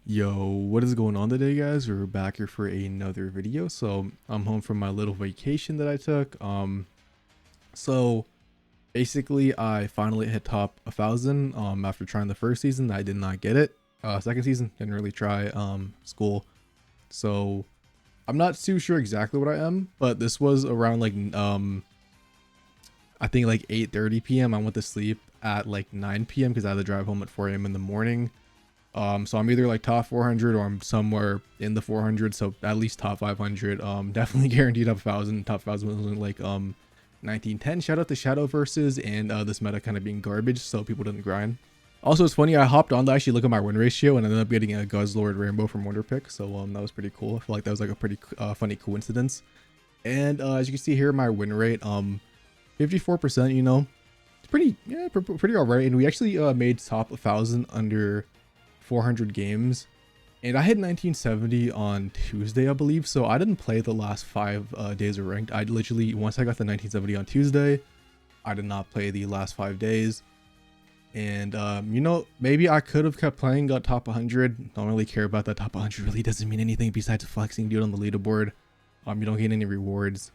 Yo, what is going on today, guys? We're back here for another video. So I'm home from my little vacation that I took. So basically I finally hit top 1,000 after trying the first season. I did not get it. Second season didn't really try school. So I'm not too sure exactly what I am, but this was around like I think like 8:30 p.m. I went to sleep at like 9 p.m. because I had to drive home at 4 a.m. in the morning. So I'm either like top 400 or I'm somewhere in the 400. So at least top 500. Definitely guaranteed top 1,000. Top 1,000 was only like 1910. Shout out to Shadow Versus and this meta kind of being garbage, so people didn't grind. Also, it's funny. I hopped on to actually look at my win ratio and ended up getting a Guzzlord Rainbow from Wonder Pick. So that was pretty cool. I feel like that was like a pretty funny coincidence. And as you can see here, my win rate 54%. You know, it's pretty alright. And we actually made top 1,000 under 400 games, and I hit 1970 on Tuesday, I believe. So I didn't play the last 5 days of ranked. I literally, once I got the 1970 on Tuesday, I did not play the last 5 days. And you know, maybe I could have kept playing, got top 100. Don't really care about that. Top 100 really doesn't mean anything besides flexing dude on the leaderboard. You don't get any rewards.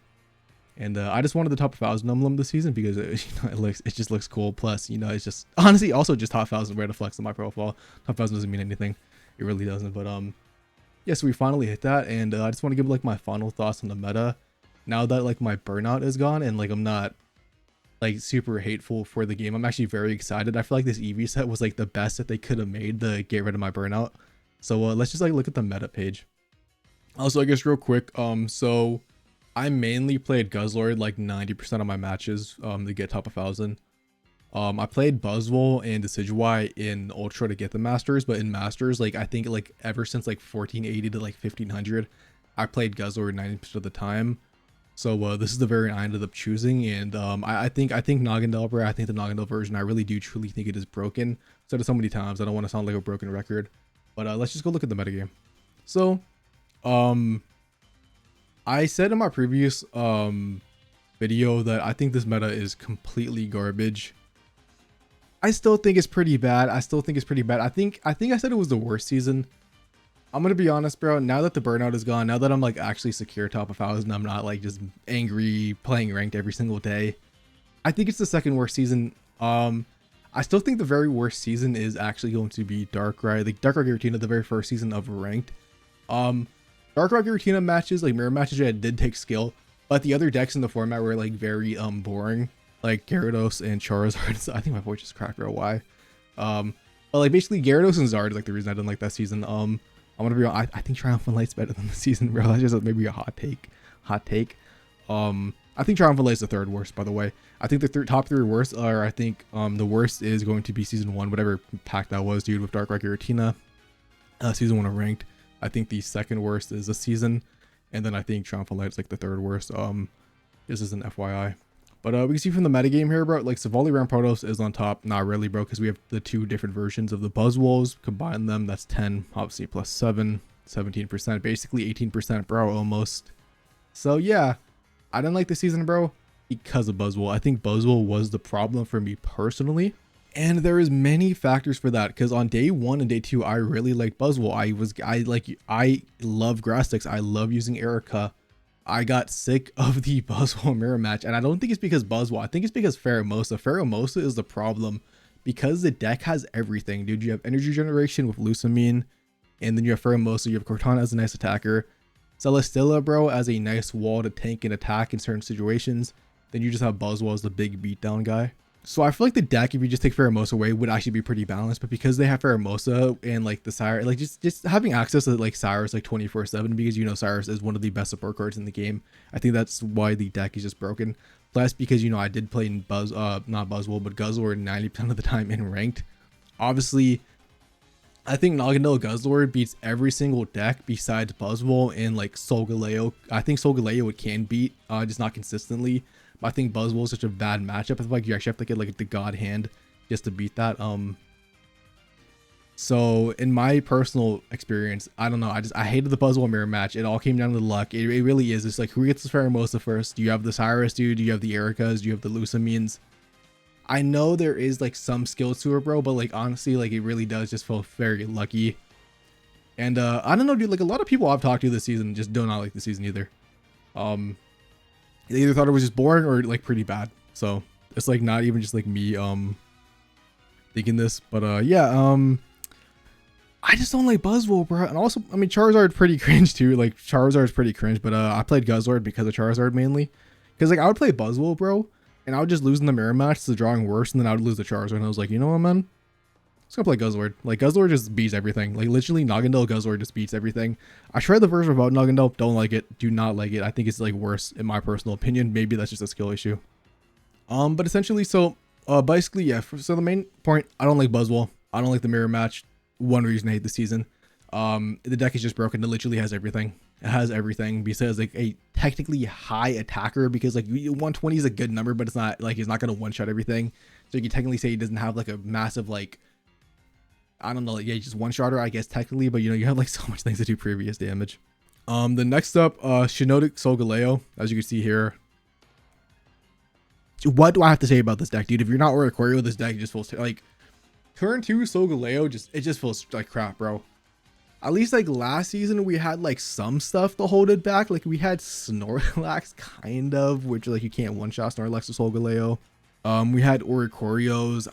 And I just wanted the top 1,000 emblem this season because it just looks cool. Plus, you know, it's just honestly also just top 1,000 where to flex on my profile. Top 1,000 doesn't mean anything. It really doesn't. But yeah, so we finally hit that, and I just want to give like my final thoughts on the meta. Now that like my burnout is gone and like I'm not like super hateful for the game, I'm actually very excited. I feel like this EV set was like the best that they could have made to get rid of my burnout. So let's just like look at the meta page. Also, I guess real quick, so I mainly played Guzzlord like 90% of my matches to get top 1,000. I played Buzzwole and Decidueye in Ultra to get the Masters, but in Masters, like I think like ever since like 1480 to like 1500, I played Guzzlord 90% of the time. So this is the variant I ended up choosing, and I think Naganadel, bro, I think the Naganadel version, I really do truly think it is broken. Said it so many times, I don't want to sound like a broken record, but let's just go look at the metagame. So I said in my previous video that I think this meta is completely garbage. I still think it's pretty bad. I think I said it was the worst season. I'm gonna be honest, bro. Now that the burnout is gone, now that I'm like actually secure top 1,000, I'm not like just angry playing ranked every single day. I think it's the second worst season. I still think the very worst season is actually going to be Darkrai. Like Darkrai Giratina, the very first season of ranked. Darkrai Giratina matches, like mirror matches, yeah, did take skill, but the other decks in the format were like very boring, like Gyarados and Charizard. I think my voice just cracked, bro. Why? But like basically Gyarados and Zard is like the reason I didn't like that season. I'm gonna be honest, I think Triumphant Light's better than the season, bro. That's just maybe a hot take. I think Triumphant Light's the third worst, by the way. I think the top three worst are, I think the worst is going to be season 1, whatever pack that was, dude, with Darkrai Giratina. Season 1 of ranked. I think the second worst is the season, and then I think Triumphant Light is like the third worst. This is an FYI. But we can see from the metagame here, bro, like Savali Rampardos is on top. Not really, bro, because we have the two different versions of the Buzzwoles. Combine them, that's 10, obviously plus 7, 17%, basically 18%, bro, almost. So yeah, I didn't like the season, bro, because of Buzzwole. I think Buzzwole was the problem for me personally. And there is many factors for that, because on day 1 and day 2, I really liked Buzzwole. I love grass sticks. I love using Erica. I got sick of the Buzzwole mirror match, and I don't think it's because Buzzwole. I think it's because Pheromosa. Pheromosa is the problem because the deck has everything, dude. You have energy generation with Lusamine, and then you have Pheromosa. You have Cortana as a nice attacker, Celesteela, bro, as a nice wall to tank and attack in certain situations. Then you just have Buzzwole as the big beatdown guy. So I feel like the deck, if you just take Pheromosa away, would actually be pretty balanced. But because they have Pheromosa and like the Cyrus, like just having access to like Cyrus like 24/7, because you know Cyrus is one of the best support cards in the game. I think that's why the deck is just broken. Plus, because you know I did play in not Buzzwole, but Guzzlord 90% of the time in ranked. Obviously, I think Naganadel Guzzlord beats every single deck besides Buzzwole and like Solgaleo. I think Solgaleo it can beat, just not consistently. I think Buzzwole is such a bad matchup. I feel like you actually have to get like the god hand just to beat that. So in my personal experience, I don't know. I hated the Buzzwole mirror match. It all came down to the luck. It really is. It's like who gets the Pheromosa first? Do you have the Cyrus, dude? Do you have the Ericas? Do you have the Lusamines? I know there is like some skill to her, bro, but like honestly, like it really does just feel very lucky. And I don't know, dude, like a lot of people I've talked to this season just do not like the season either. They either thought it was just boring or like pretty bad. So it's like not even just like me thinking this, but yeah, I just don't like Buzzwole, bro. And also, I mean, Charizard's pretty cringe too. Like Charizard's pretty cringe, but I played Guzzlord because of Charizard mainly. Because like I would play Buzzwole, bro, and I would just lose in the mirror match to drawing worse, and then I would lose the Charizard. And I was like, you know what, man? Let's go play Guzzlord. Like Guzzlord just beats everything. Like literally, Naganadel Guzzlord just beats everything. I tried the version without Naganadel. Don't like it. Do not like it. I think it's like worse in my personal opinion. Maybe that's just a skill issue. But essentially, so basically, yeah. So the main point, I don't like Buzzwole. I don't like the mirror match. One reason I hate the season. The deck is just broken. It literally has everything. It has everything besides like a technically high attacker, because like 120 is a good number, but it's not like he's not gonna one shot everything. So you can technically say he doesn't have like a massive like, I don't know, like, yeah, just one shotter, I guess technically, but you know, you have like so much things to do previous damage. The next up, Shiinotic Solgaleo, as you can see here. What do I have to say about this deck, dude? If you're not Oricorio, this deck just feels like turn 2 Solgaleo, it just feels like crap, bro. At least like last season we had like some stuff to hold it back. Like we had Snorlax kind of, which like you can't one shot Snorlax to Solgaleo. We had Oricorios.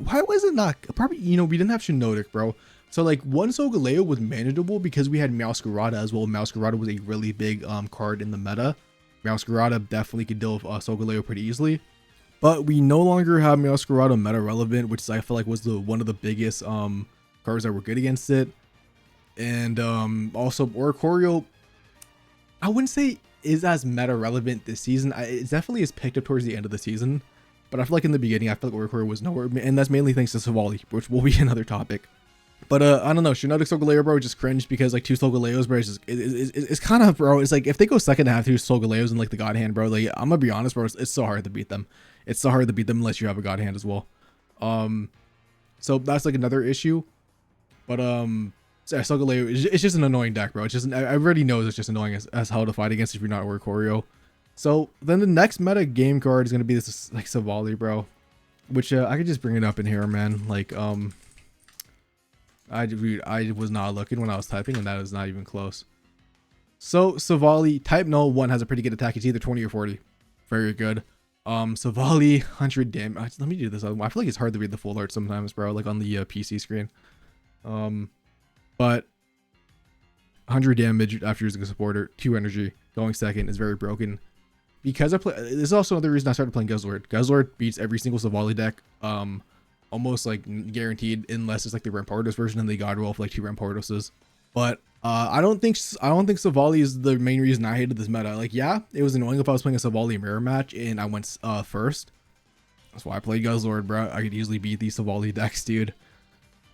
Why was it not? Probably, you know, we didn't have Shiinotic, bro. So like one Solgaleo was manageable because we had Meowscarada as well. Meowscarada was a really big card in the meta. Meowscarada definitely could deal with Solgaleo pretty easily. But we no longer have Meowscarada meta relevant, which I feel like was one of the biggest cards that were good against it. And also Oricorio, I wouldn't say is as meta relevant this season. It definitely is picked up towards the end of the season, but I feel like in the beginning I feel like Oricorio was nowhere, and that's mainly thanks to Savali, which will be another topic. But I don't know, Shiinotic Solgaleo, bro, just cringed because like 2 Solgaleos, bro, it's kind of, bro, it's like if they go second to have 2 Solgaleos in like the God Hand, bro, like I'm gonna be honest, bro, it's so hard to beat them. It's so hard to beat them unless you have a God Hand as well. So that's like another issue. But Solgaleo, it's just an annoying deck, bro. It's just, I already know it's just annoying as hell to fight against if you're not Oricorio. So then the next meta game card is gonna be this like Savali, bro, which I could just bring it up in here, man. Like I was not looking when I was typing, and that is not even close. So Savali, type null 1 has a pretty good attack. It's either 20 or 40. Very good. Savali, 100 damage. Let me do this. I feel like it's hard to read the full art sometimes, bro, like on the PC screen. But 100 damage after using a supporter, 2 energy, going second is very broken. Because I play, this is also another reason I started playing Guzzlord. Guzzlord beats every single Savali deck, almost like guaranteed, unless it's like the Rampardos version and they god roll for like 2 Rampardoses. But I don't think Savali is the main reason I hated this meta. Like, yeah, it was annoying if I was playing a Savali mirror match and I went first. That's why I played Guzzlord, bro. I could easily beat these Savali decks, dude.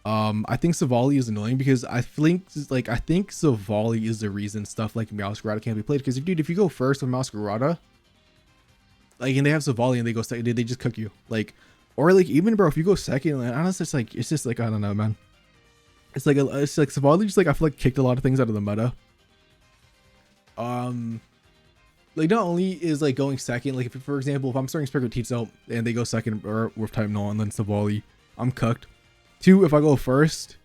I think Savali is annoying because I think Savali is the reason stuff like Meowscarada can't be played. Because dude, if you go first with Meowscarada, like, and they have Savali and they go second, they just cook you. Like, or like even, bro, if you go second, like, honestly, it's just like I don't know, man. It's like Savali just like I feel like kicked a lot of things out of the meta. Like not only is like going second, like if for example, if I'm starting Sprigatito and they go second or with type null and then Savali, I'm cooked. 2, if I go first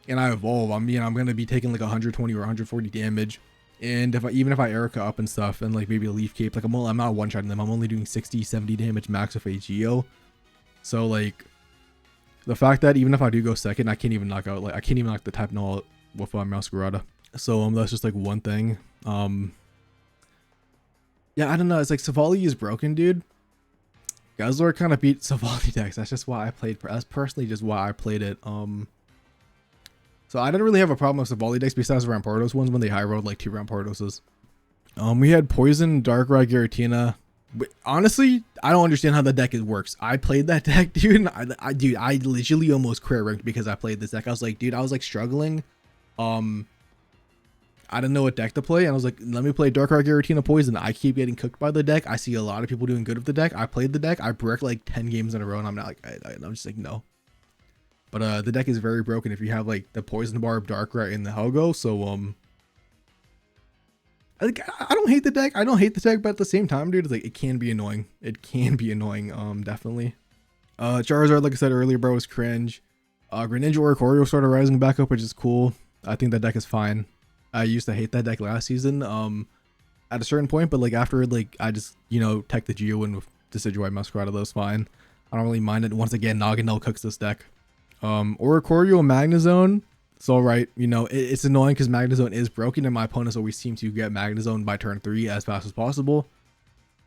and I evolve, I'm gonna be taking like 120 or 140 damage. And even if I Erica up and stuff and like maybe a Leaf Cape, like I'm not one-shotting them. I'm only doing 60, 70 damage max with a Geo. So like the fact that even if I do go second, I can't even knock the type null with Meowscarada. So that's just like one thing. Yeah, I don't know. It's like Savali is broken, dude. Guzzlord kind of beat Savali decks. That's just why I played. That's personally just why I played it. So I didn't really have a problem with Savali decks besides Rampardos ones when they high rolled like 2 Rampardoses. We had Poison, Darkrai, Giratina. But honestly, I don't understand how the deck works. I played that deck, dude. I literally almost career ranked because I played this deck. I was like, dude, I was like struggling. I didn't know what deck to play, and I was like, let me play Darkrai, Giratina, Poison. I keep getting cooked by the deck. I see a lot of people doing good with the deck. I played the deck. I bricked like 10 games in a row, and I'm not like, I'm just like, no. But the deck is very broken if you have like the Poison Barb, Darkrai, and the Helgo. So I don't hate the deck. I don't hate the deck, but at the same time, dude, it's like it can be annoying. It can be annoying. Definitely. Charizard, like I said earlier, bro, was cringe. Greninja Oricorio started rising back up, which is cool. I think that deck is fine. I used to hate that deck last season. At a certain point, but like after like I just tech the Geo and with Decidueye Muskrata, that was fine. I don't really mind it. Once again, Naganel cooks this deck. Oricorio Magnezone. It's alright. It's annoying because Magnezone is broken and my opponents always seem to get Magnezone by turn 3 as fast as possible.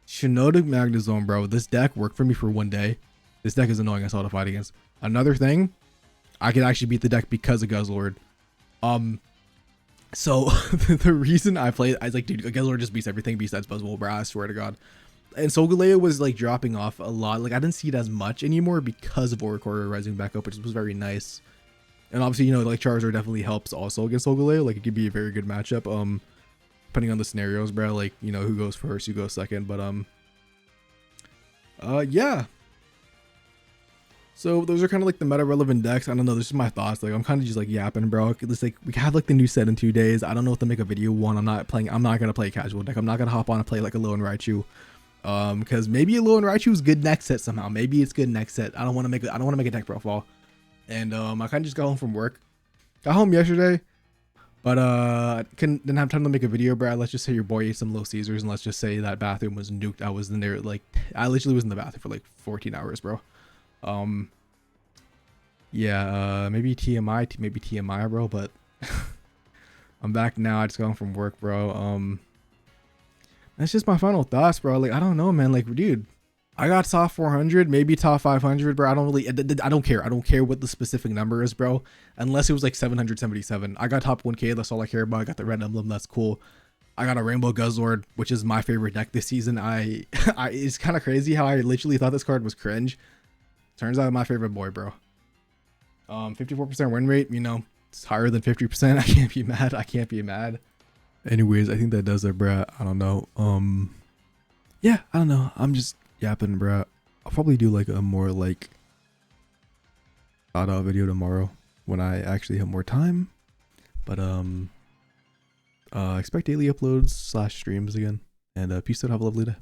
Shiinotic Magnezone, bro. This deck worked for me for one day. This deck is annoying as hell to fight against. Another thing, I can actually beat the deck because of Guzzlord. So the reason I played, I was like, dude, Guzzlord just beats everything besides Buzzwole, bro. I swear to God. And Solgaleo was like dropping off a lot. Like I didn't see it as much anymore because of Oricorio rising back up, which was very nice. And obviously, like Charizard definitely helps also against Solgaleo. Like it could be a very good matchup. Depending on the scenarios, bro. Like who goes first, who goes second. But yeah. So those are kind of like the meta relevant decks. I don't know. This is my thoughts. Like I'm kind of just like yapping, bro. It's like we have like the new set in 2 days. I don't know if to make a video one. I'm not gonna play a casual deck. I'm not gonna hop on and play like a Lone Raichu. Because maybe a Lone Raichu is good next set somehow. Maybe it's good next set. I don't want to make a deck profile. And I kind of just got home from work. Got home yesterday, but didn't have time to make a video, bro. Let's just say your boy ate some Little Caesars, and let's just say that bathroom was nuked. I was in there like I literally was in the bathroom for like 14 hours, bro. Yeah, maybe TMI, bro. But I'm back now. I just got home from work, bro. That's just my final thoughts, bro. Like I don't know, man. Like, dude, I got top 400, maybe top 500, bro. I don't care. I don't care what the specific number is, bro. Unless it was like 777. I got top 1K. That's all I care about. I got the red emblem. That's cool. I got a Rainbow Guzzlord, which is my favorite deck this season. It's kind of crazy how I literally thought this card was cringe. Turns out my favorite boy, bro. 54% win rate. It's higher than 50%. I can't be mad. Anyways, I think that does it, bro. I don't know. Yeah, I don't know. I'm just yapping, bro. I'll probably do like a more like thought out video tomorrow when I actually have more time. But expect daily uploads / streams again. And peace out. Have a lovely day.